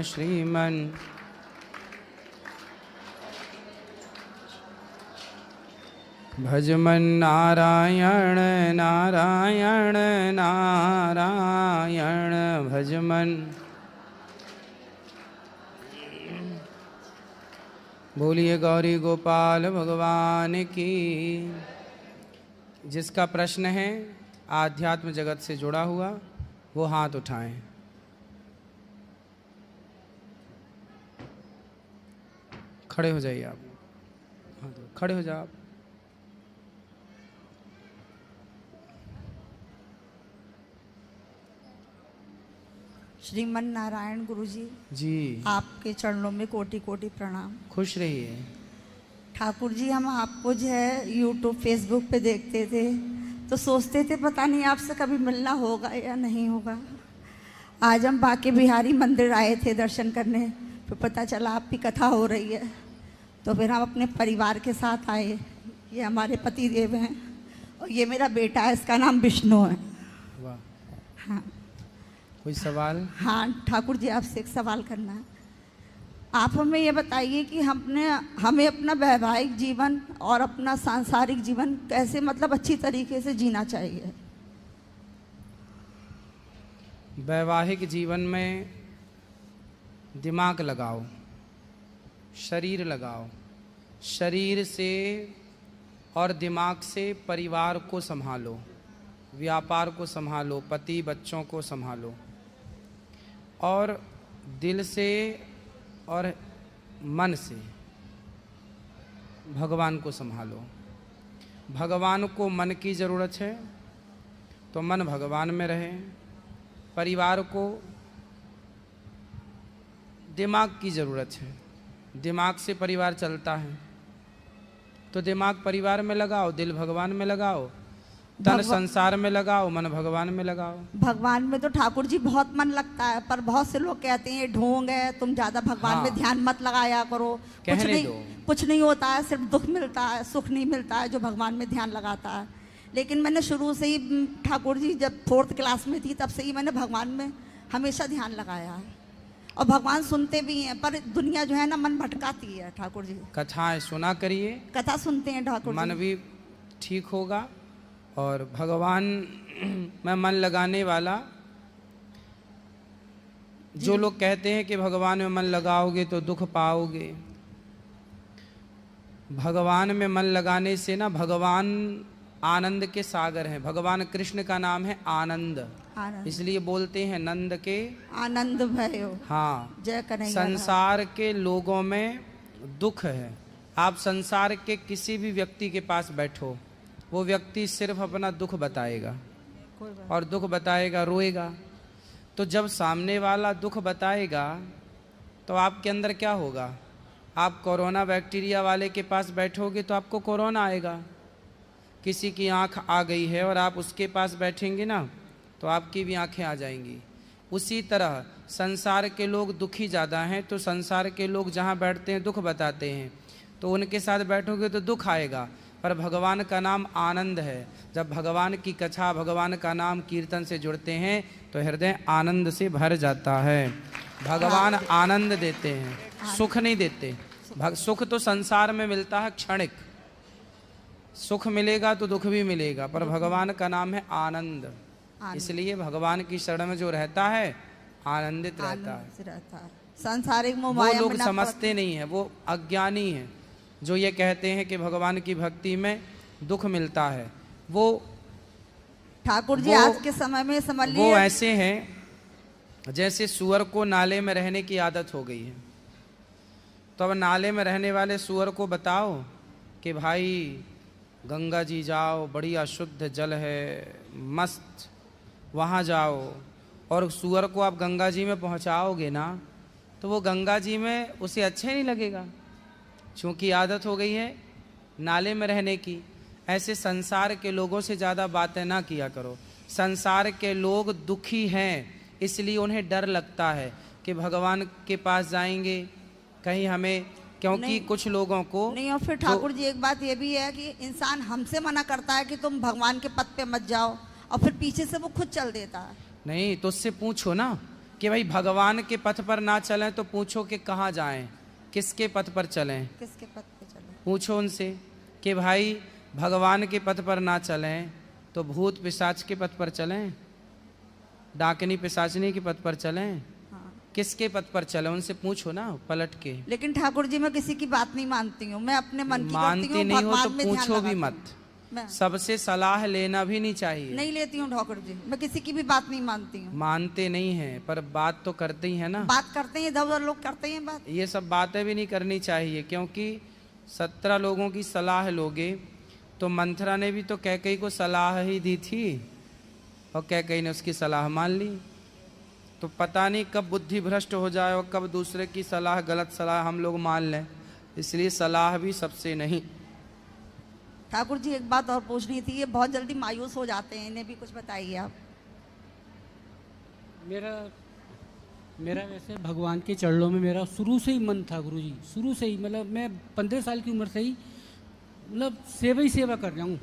श्रीमन भजमन नारायण नारायण नारायण भजमन। बोलिए गौरी गोपाल भगवान की। जिसका प्रश्न है आध्यात्म जगत से जुड़ा हुआ वो हाथ उठाएं। खड़े हो जाइए आप, खड़े हो जाओ आप। श्रीमन नारायण गुरुजी जी, आपके चरणों में कोटि कोटि प्रणाम। खुश रहिए। ठाकुर जी, हम आपको जो है यूट्यूब फेसबुक पे देखते थे तो सोचते थे पता नहीं आपसे कभी मिलना होगा या नहीं होगा। आज हम बांके बिहारी मंदिर आए थे दर्शन करने, फिर पता चला आपकी कथा हो रही है, तो फिर हम अपने परिवार के साथ आए। ये हमारे पति देव हैं और ये मेरा बेटा है, इसका नाम विष्णु है। वाह। हाँ, कोई सवाल? हाँ ठाकुर जी, आपसे एक सवाल करना है। आप हमें ये बताइए कि हमें अपना वैवाहिक जीवन और अपना सांसारिक जीवन कैसे मतलब अच्छी तरीके से जीना चाहिए। वैवाहिक जीवन में दिमाग लगाओ, शरीर लगाओ। शरीर से और दिमाग से परिवार को संभालो, व्यापार को संभालो, पति बच्चों को संभालो। और दिल से और मन से भगवान को संभालो। भगवान को मन की ज़रूरत है तो मन भगवान में रहे। परिवार को दिमाग की ज़रूरत है, दिमाग से परिवार चलता है, तो दिमाग परिवार में लगाओ, दिल भगवान में लगाओ, तन संसार में लगाओ, मन भगवान में लगाओ। भगवान में तो ठाकुर जी बहुत मन लगता है, पर बहुत से लोग कहते हैं ये ढोंग है, तुम ज्यादा भगवान में ध्यान मत लगाया करो। कुछ नहीं होता है, सिर्फ दुख मिलता है, सुख नहीं मिलता है जो भगवान में ध्यान लगाता है। लेकिन मैंने शुरू से ही ठाकुर जी, जब 4th क्लास में थी तब से ही मैंने भगवान में हमेशा ध्यान लगाया है और भगवान सुनते भी हैं। पर दुनिया जो है ना मन भटकाती है ठाकुर जी। कथाएं सुना करिए, कथा सुनते हैं ठाकुर जी, मन भी ठीक होगा। और भगवान में मन लगाने वाला, जो लोग कहते हैं कि भगवान में मन लगाओगे तो दुख पाओगे, भगवान में मन लगाने से ना, भगवान आनंद के सागर हैं। भगवान कृष्ण का नाम है आनंद, इसलिए बोलते हैं नंद के आनंद भयो। हाँ, जय कन्हैया। संसार के लोगों में दुख है। आप संसार के किसी भी व्यक्ति के पास बैठो, वो व्यक्ति सिर्फ अपना दुख बताएगा और दुख बताएगा, रोएगा। तो जब सामने वाला दुख बताएगा तो आपके अंदर क्या होगा? आप कोरोना बैक्टीरिया वाले के पास बैठोगे तो आपको कोरोना आएगा। किसी की आंख आ गई है और आप उसके पास बैठेंगे ना तो आपकी भी आंखें आ जाएंगी। उसी तरह संसार के लोग दुखी ज़्यादा हैं, तो संसार के लोग जहाँ बैठते हैं दुख बताते हैं, तो उनके साथ बैठोगे तो दुख आएगा। पर भगवान का नाम आनंद है। जब भगवान की कथा, भगवान का नाम कीर्तन से जुड़ते हैं तो हृदय आनंद से भर जाता है। भगवान आनंद देते हैं, सुख नहीं देते। सुख तो संसार में मिलता है क्षणिक, सुख मिलेगा तो दुख भी मिलेगा, पर भगवान का नाम है आनंद। इसलिए भगवान की शरण में जो रहता है आनंदित रहता है। सांसारिक वो लोग समझते नहीं है, वो अज्ञानी है जो ये कहते हैं कि भगवान की भक्ति में दुख मिलता है। वो ठाकुर जी आज के समय में समझ लीजिए, वो ऐसे हैं जैसे सुअर को नाले में रहने की आदत हो गई है। तो अब नाले में रहने वाले सुअर को बताओ कि भाई गंगा जी जाओ, बड़ी अशुद्ध जल है, मस्त, वहाँ जाओ, और सुअर को आप गंगा जी में पहुँचाओगे ना तो वो गंगा जी में उसे अच्छा नहीं लगेगा, क्योंकि आदत हो गई है नाले में रहने की। ऐसे संसार के लोगों से ज़्यादा बातें ना किया करो। संसार के लोग दुखी हैं, इसलिए उन्हें डर लगता है कि भगवान के पास जाएंगे कहीं हमें, क्योंकि कुछ लोगों को नहीं। और फिर ठाकुर जी एक बात ये भी है कि इंसान हमसे मना करता है कि तुम भगवान के पद पे मत जाओ, और फिर पीछे से वो खुद चल देता है। नहीं तो उससे पूछो ना कि भाई भगवान के पथ पर ना चलें तो पूछो कि कहाँ जाएं, किसके पथ पर चलें। किसके पथ पे चलें? पूछो उनसे कि भाई भगवान के पथ पर ना चलें तो भूत पिशाच के पथ पर चलें, डाकनी पिशाचनी के पथ पर चलें, हाँ। किसके पथ पर चलें, उनसे पूछो ना पलट के। लेकिन ठाकुर जी मैं किसी की बात नहीं मानती हूँ, मैं अपने मन की मानती करती हूँ, नहीं हो तो भगवान में ध्यान पूछो भी लगाती मत, हूँ। मैं सबसे सलाह लेना भी नहीं चाहिए। नहीं लेती हूँ ठाकुर जी, मैं किसी की भी बात नहीं मानती हूँ। मानते नहीं हैं पर बात तो करते ही है ना। बात करते हैं, इधर उधर लोग करते हैं बात। ये सब बातें भी नहीं करनी चाहिए, क्योंकि 17 लोगों की सलाह लोगे तो मंथरा ने भी तो कैकेयी को सलाह ही दी थी और कैकेयी ने उसकी सलाह मान ली। तो पता नहीं कब बुद्धि भ्रष्ट हो जाए और कब दूसरे की सलाह, गलत सलाह हम लोग मान लें, इसलिए सलाह भी सबसे नहीं। ठाकुर जी एक बात और पूछनी थी, ये बहुत जल्दी मायूस हो जाते हैं, इन्हें भी कुछ बताइए आप। मेरा वैसे भगवान के चरणों में मेरा शुरू से ही मन था गुरु जी, शुरू से ही, मतलब मैं 15 साल की उम्र से ही मतलब सेवा ही सेवा कर रहा हूँ।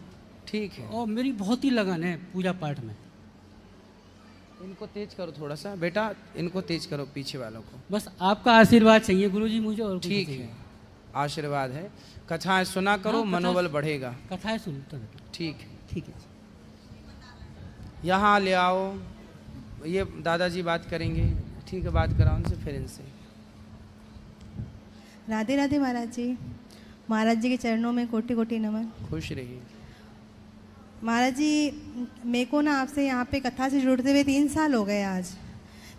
ठीक है, और मेरी बहुत ही लगन है पूजा पाठ में। इनको तेज करो थोड़ा सा बेटा, इनको तेज करो पीछे वालों को। बस आपका आशीर्वाद चाहिए गुरु जी मुझे, और कुछ ठीक चाहिए। है, आशीर्वाद है, कथाएं सुना करो, हाँ, मनोबल बढ़ेगा। कथाएं सुनता रहता। ठीक है, ठीक है। यहाँ ले आओ, ये दादाजी बात करेंगे। ठीक है, बात कराओ उनसे, फिर इनसे। राधे राधे महाराज जी। महाराज जी के चरणों में कोटि कोटि नमन। खुश रहिए महाराज जी, मेरे को ना आपसे यहाँ पे कथा से जुड़ते हुए 3 साल हो गए आज।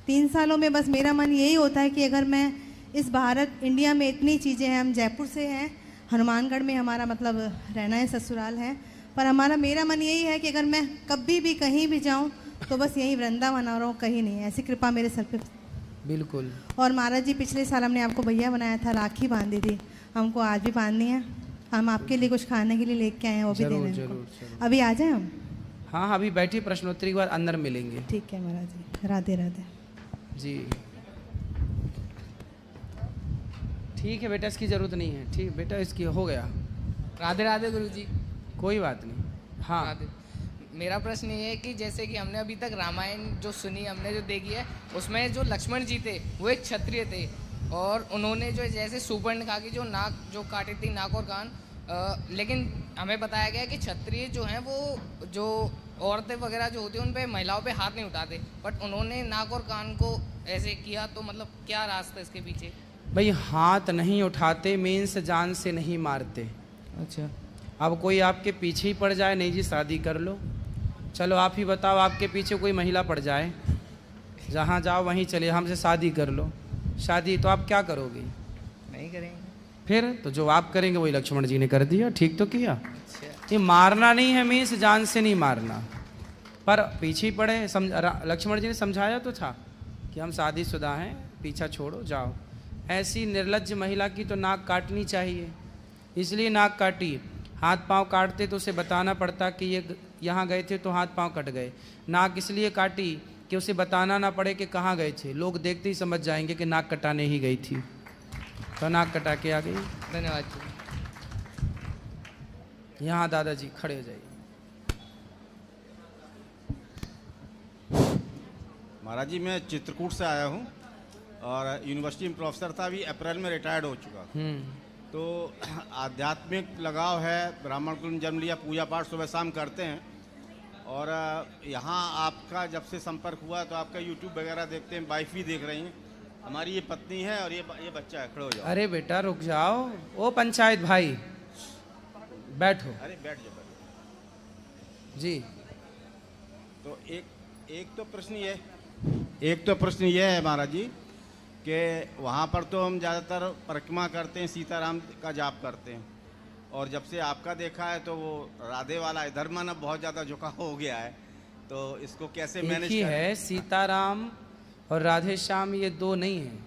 3 सालों में बस मेरा मन यही होता है कि अगर मैं इस भारत इंडिया में इतनी चीज़ें हैं, हम जयपुर से हैं, हनुमानगढ़ में हमारा मतलब रहना है, ससुराल है, पर मेरा मन यही है कि अगर मैं कभी भी कहीं भी जाऊँ तो बस यहीं वृंदावन आ रहा हूँ, कहीं नहीं। ऐसी कृपा मेरे सर पे। बिल्कुल। और महाराज जी पिछले साल हमने आपको भैया बनाया था, राखी बांधी थी, हमको आज भी बांधनी है। हम आपके लिए कुछ खाने के लिए लेके आए हैं, वो भी देने हैं। जरूर। अभी आ जाए हम? हाँ, अभी बैठी, प्रश्नोत्तरी के बाद अंदर मिलेंगे। ठीक है महाराज जी, राधे राधे जी। ठीक है बेटा, इसकी जरूरत नहीं है। ठीक बेटा, इसकी हो गया। राधे राधे गुरु जी। कोई बात नहीं। हाँ, राधे। मेरा प्रश्न ये है कि जैसे कि हमने अभी तक रामायण जो सुनी, हमने जो देखी है, उसमें जो लक्ष्मण जी थे वो एक क्षत्रिय थे, और उन्होंने जो जैसे सुपर्णखा की जो नाक जो काटी थी, नाक और कान, लेकिन हमें बताया गया कि क्षत्रिय जो हैं वो जो औरतें वगैरह जो होती हैं उन पे, महिलाओं पे हाथ नहीं उठाते, बट उन्होंने नाक और कान को ऐसे किया, तो मतलब क्या रास्ता इसके पीछे? भाई हाथ नहीं उठाते मीन्स जान से नहीं मारते। अच्छा। अब कोई आपके पीछे ही पड़ जाए, नहीं जी शादी कर लो, चलो आप ही बताओ, आपके पीछे कोई महिला पड़ जाए, जहाँ जाओ वहीं चले, हमसे शादी कर लो, शादी तो आप क्या करोगे? नहीं करेंगे। फिर तो जो आप करेंगे वही लक्ष्मण जी ने कर दिया, ठीक तो किया। अच्छा। ये मारना नहीं है मीन्स जान से नहीं मारना, पर पीछे ही पड़े। लक्ष्मण जी ने समझाया तो था कि हम शादीशुदा हैं, पीछा छोड़ो जाओ। ऐसी निर्लज्ज महिला की तो नाक काटनी चाहिए, इसलिए नाक काटी। हाथ पांव काटते तो उसे बताना पड़ता कि ये यहाँ गए थे तो हाथ पांव कट गए। नाक इसलिए काटी कि उसे बताना ना पड़े कि कहाँ गए थे, लोग देखते ही समझ जाएंगे कि नाक कटाने ही गई थी, तो नाक कटा के आ गई। धन्यवाद जी। यहाँ दादाजी खड़े हो जाइए। महाराज जी, मैं चित्रकूट से आया हूँ और यूनिवर्सिटी में प्रोफेसर था, अभी अप्रैल में रिटायर्ड हो चुका। तो आध्यात्मिक लगाव है, ब्राह्मण कुल में जन्म लिया, पूजा पाठ सुबह शाम करते हैं। और यहाँ आपका जब से संपर्क हुआ तो आपका यूट्यूब वगैरह देखते हैं, वाइफ भी देख रही हैं। हमारी ये पत्नी है और ये बच्चा है। खड़े हो जाओ। अरे बेटा रुक जाओ, ओ पंचायत भाई बैठो। अरे बैठ जाओ जी। तो एक तो प्रश्न ये है महाराज जी कि वहाँ पर तो हम ज़्यादातर परिक्रमा करते हैं, सीताराम का जाप करते हैं, और जब से आपका देखा है तो वो राधे वाला इधर मन अब बहुत ज़्यादा झुकाव हो गया है, तो इसको कैसे मैनेज एक ही है, सीताराम और राधे श्याम ये दो नहीं है।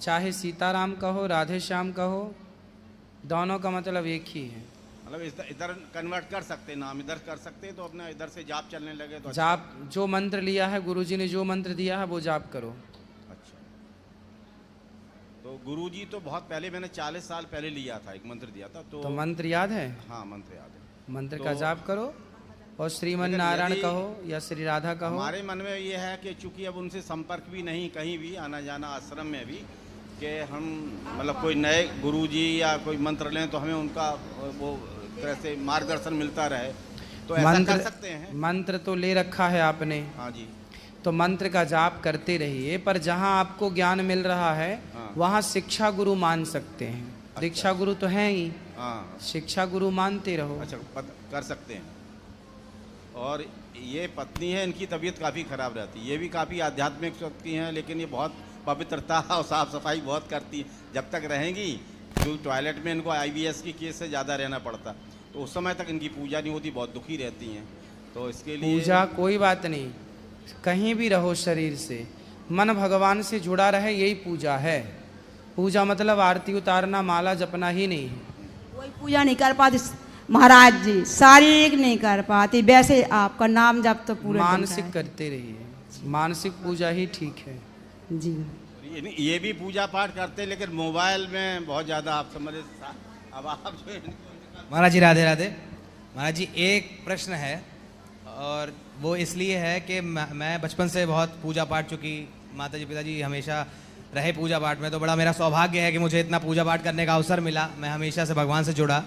चाहे सीताराम कहो, राधे श्याम कहो, दोनों का मतलब एक ही है। मतलब इधर कन्वर्ट कर सकते, नाम इधर कर सकते, तो अपना इधर से जाप चलने लगे तो जाप जो मंत्र लिया है गुरुजी ने, जो मंत्र दिया है वो जाप करो। अच्छा। तो गुरुजी तो बहुत पहले, मैंने 40 साल पहले लिया था, एक मंत्र दिया था। तो मंत्र याद है? हाँ, मंत्र याद है। मंत्र तो का जाप करो और श्रीमन नारायण कहो या श्री राधा कहो। हमारे मन में ये है कि चूंकि अब उनसे संपर्क भी नहीं कहीं भी आना जाना आश्रम में भी, कि हम मतलब कोई नए गुरुजी या कोई मंत्र लें तो हमें उनका वो तरह से मार्गदर्शन मिलता रहे, तो ऐसा कर सकते हैं। मंत्र तो ले रखा है आपने। हाँ जी। तो मंत्र का जाप करते रहिए, पर जहाँ आपको ज्ञान मिल रहा है वहाँ शिक्षा गुरु मान सकते हैं। दीक्षा गुरु तो हैं ही, शिक्षा गुरु मानते रहो। अच्छा, कर सकते हैं। और ये पत्नी है, इनकी तबीयत काफ़ी ख़राब रहती है, ये भी काफ़ी आध्यात्मिक शक्ति हैं, लेकिन ये बहुत पवित्रता और साफ़ सफाई बहुत करती है। जब तक रहेंगी, जो टॉयलेट में इनको IBS की केस से ज़्यादा रहना पड़ता, तो उस समय तक इनकी पूजा नहीं होती, बहुत दुखी रहती हैं। तो इसके लिए पूजा कोई बात नहीं, कहीं भी रहो शरीर से, मन भगवान से जुड़ा रहे, यही पूजा है। पूजा मतलब आरती उतारना, माला जपना ही नहीं है। कोई पूजा नहीं कर पाती महाराज जी, शारीरिक नहीं कर पाती, वैसे आपका नाम जब तो पूरे मानसिक करते रहिए, मानसिक पूजा ही ठीक है जी। ये भी पूजा पाठ करते, लेकिन मोबाइल में बहुत ज़्यादा आप समझे। अब आप जो महाराज जी राधे राधे। महाराज जी एक प्रश्न है, और वो इसलिए है कि मैं बचपन से बहुत पूजा पाठ, चूँकि माता जी पिताजी हमेशा रहे पूजा पाठ में, तो बड़ा मेरा सौभाग्य है कि मुझे इतना पूजा पाठ करने का अवसर मिला। मैं हमेशा से भगवान से जुड़ा,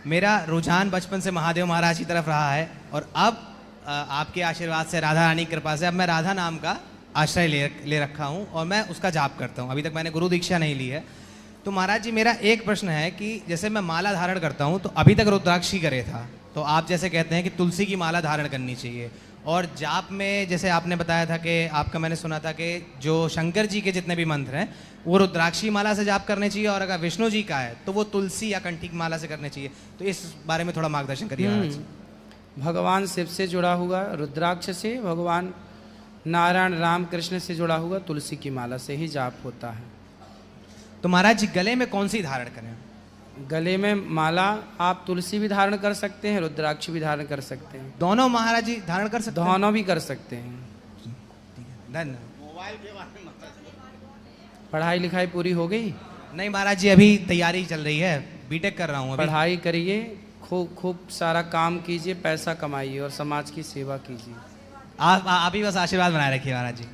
मेरा रुझान बचपन से महादेव महाराज की तरफ रहा है, और अब आपके आशीर्वाद से, राधा रानी की कृपा से, अब मैं राधा नाम का आश्रय ले रखा हूँ और मैं उसका जाप करता हूँ। अभी तक मैंने गुरु दीक्षा नहीं ली है। तो महाराज जी मेरा एक प्रश्न है कि जैसे मैं माला धारण करता हूँ, तो अभी तक रुद्राक्ष ही करे था, तो आप जैसे कहते हैं कि तुलसी की माला धारण करनी चाहिए, और जाप में जैसे आपने बताया था कि आपका मैंने सुना था कि जो शंकर जी के जितने भी मंत्र हैं वो रुद्राक्षी माला से जाप करने चाहिए, और अगर विष्णु जी का है तो वो तुलसी या कंठी की माला से करने चाहिए। तो इस बारे में थोड़ा मार्गदर्शन करिए महाराज। भगवान शिव से जुड़ा हुआ रुद्राक्ष से, भगवान नारायण राम कृष्ण से जुड़ा हुआ तुलसी की माला से ही जाप होता है। तो महाराज जी गले में कौन सी धारण करें? गले में माला आप तुलसी भी धारण कर सकते हैं, रुद्राक्ष भी धारण कर सकते हैं। दोनों महाराज जी धारण कर सकते हैं? दोनों भी कर सकते हैं। धन्यवाद। मोबाइल के बारे में पढ़ाई लिखाई पूरी हो गई? नहीं महाराज जी, अभी तैयारी चल रही है, बीटेक कर रहा हूँ। पढ़ाई करिए, खूब खूब सारा काम कीजिए, पैसा कमाइए और समाज की सेवा कीजिए। आप ही बस आशीर्वाद बनाए रखिए महाराज जी।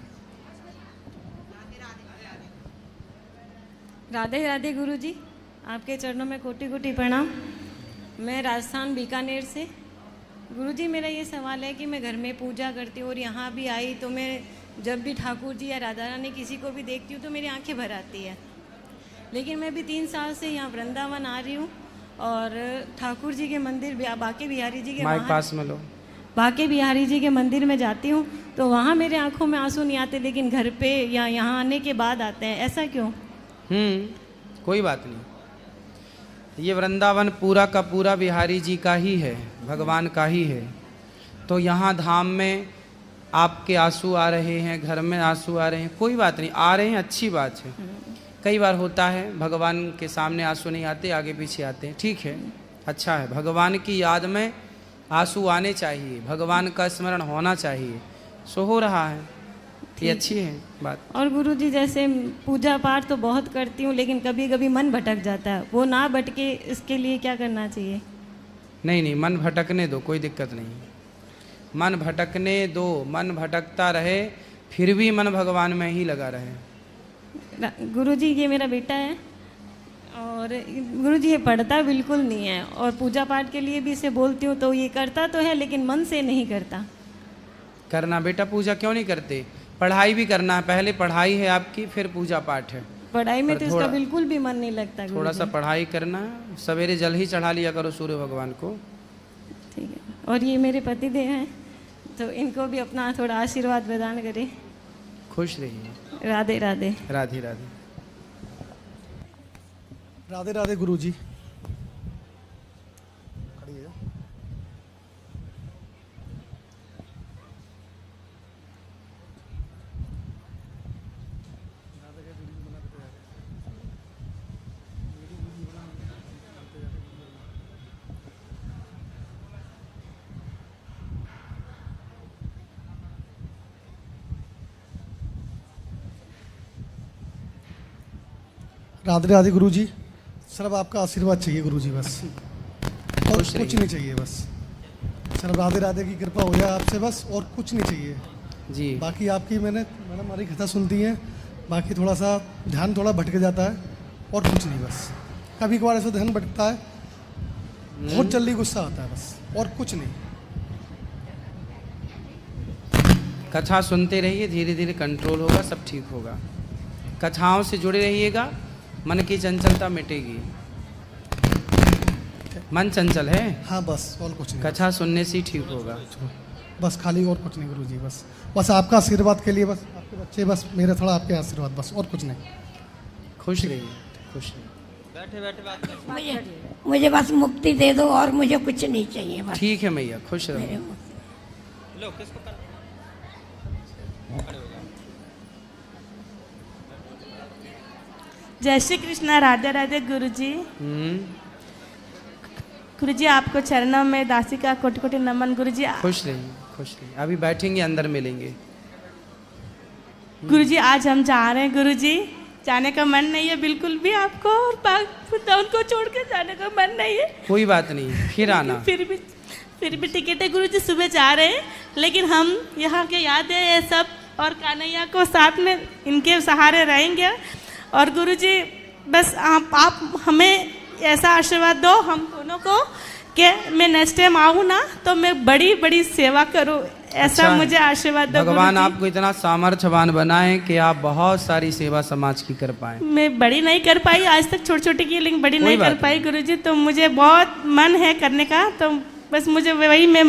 राधे राधे गुरु जी, आपके चरणों में कोटि कोटि प्रणाम। मैं राजस्थान बीकानेर से। गुरुजी मेरा ये सवाल है कि मैं घर में पूजा करती हूँ और यहाँ भी आई तो मैं जब भी ठाकुर जी या राधा रानी किसी को भी देखती हूँ तो मेरी आंखें भर आती है। लेकिन मैं भी 3 साल से यहाँ वृंदावन आ रही हूँ और ठाकुर जी के मंदिर बाके बिहारी जी के पास में लो बाके बिहारी जी के मंदिर में जाती हूँ तो वहाँ मेरे आंखों में आंसू नहीं आते, लेकिन घर पे या यहाँ आने के बाद आते हैं। ऐसा क्यों? कोई बात नहीं, ये वृंदावन पूरा का पूरा बिहारी जी का ही है, भगवान का ही है। तो यहाँ धाम में आपके आंसू आ रहे हैं, घर में आंसू आ रहे हैं, कोई बात नहीं, आ रहे हैं, अच्छी बात है। कई बार होता है भगवान के सामने आंसू नहीं आते, आगे पीछे आते हैं, ठीक है, अच्छा है। भगवान की याद में आंसू आने चाहिए, भगवान का स्मरण होना चाहिए, सो हो रहा है, ये अच्छी है बात। और गुरुजी जैसे पूजा पाठ तो बहुत करती हूँ लेकिन कभी कभी मन भटक जाता है, वो ना भटके इसके लिए क्या करना चाहिए? नहीं, मन भटकने दो, कोई दिक्कत नहीं, मन भटकने दो, मन भटकता रहे फिर भी मन भगवान में ही लगा रहे। गुरुजी ये मेरा बेटा है और गुरुजी ये पढ़ता बिल्कुल नहीं है और पूजा पाठ के लिए भी इसे बोलती हूँ तो ये करता तो है लेकिन मन से नहीं करता। करना बेटा, पूजा क्यों नहीं करते? पढ़ाई भी करना है, पहले पढ़ाई है आपकी, फिर पूजा पाठ है। पढ़ाई में तो इसका बिल्कुल भी मन नहीं लगता। थोड़ा सा पढ़ाई करना, सवेरे जल ही चढ़ा लिया करो सूर्य भगवान को। ठीक है। और ये मेरे पति देव हैं तो इनको भी अपना थोड़ा आशीर्वाद प्रदान करें। खुश रहिए। राधे राधे। राधे राधे। राधे राधे गुरु जी। राधे राधे गुरु जी। सर अब आपका आशीर्वाद चाहिए गुरु जी, बस और कुछ नहीं चाहिए, बस सर राधे राधे की कृपा हो जाए आपसे बस, और कुछ नहीं चाहिए जी। बाकी आपकी मैंने मैडम हमारी कथा सुनती है, बाकी थोड़ा सा ध्यान थोड़ा भटक जाता है और कुछ नहीं, बस कभी कभार ऐसा ध्यान भटकता है, बहुत जल्दी गुस्सा आता है बस, और कुछ नहीं। कथा सुनते रहिए, धीरे धीरे कंट्रोल होगा, सब ठीक होगा। कथाओं से जुड़े रहिएगा, मन की चंचलता मिटेगी। मन चंचल है? हाँ बस, और कुछ नहीं। कथा सुनने से ही ठीक होगा बस, खाली और कुछ नहीं गुरुजी, बस आपका आशीर्वाद के लिए, बस आपके बच्चे, बस मेरे थोड़ा आपके आशीर्वाद, बस और कुछ नहीं। खुश रहिए, खुश रहिए। बैठे बैठे बात कर। मुझे बस मुक्ति दे दो और मुझे कुछ नहीं चाहिए बस। ठीक है मैया, खुश रहो। लो किसको कर? जय श्री कृष्णा, राधे राधे गुरुजी। गुरुजी आपको चरणों में दासी का कोटि कोटि नमन। गुरुजी खुश रहिए, खुश रहिए। अभी बैठेंगे, अंदर मिलेंगे। गुरुजी आज हम जा रहे हैं। गुरुजी जाने का मन नहीं है बिल्कुल भी आपको, और उनको छोड़ के जाने का मन नहीं है। कोई बात नहीं, फिर आना। फिर भी टिकट है गुरुजी, सुबह जा रहे हैं, लेकिन हम यहाँ के याद है ये सब, और कान्हैया को साथ में इनके सहारे रहेंगे। और गुरुजी बस आप हमें ऐसा आशीर्वाद दो हम दोनों को कि मैं नेक्स्ट टाइम आऊँ ना तो मैं बड़ी बड़ी सेवा करूँ, ऐसा मुझे आशीर्वाद दो। भगवान आपको इतना सामर्थ्यवान बनाए कि आप बहुत सारी सेवा समाज की कर पाए। मैं बड़ी नहीं कर पाई आज तक, छोटी छोटी की, लेकिन बड़ी नहीं कर पाई गुरुजी, तो मुझे बहुत मन है करने का, तो बस मुझे वही मैं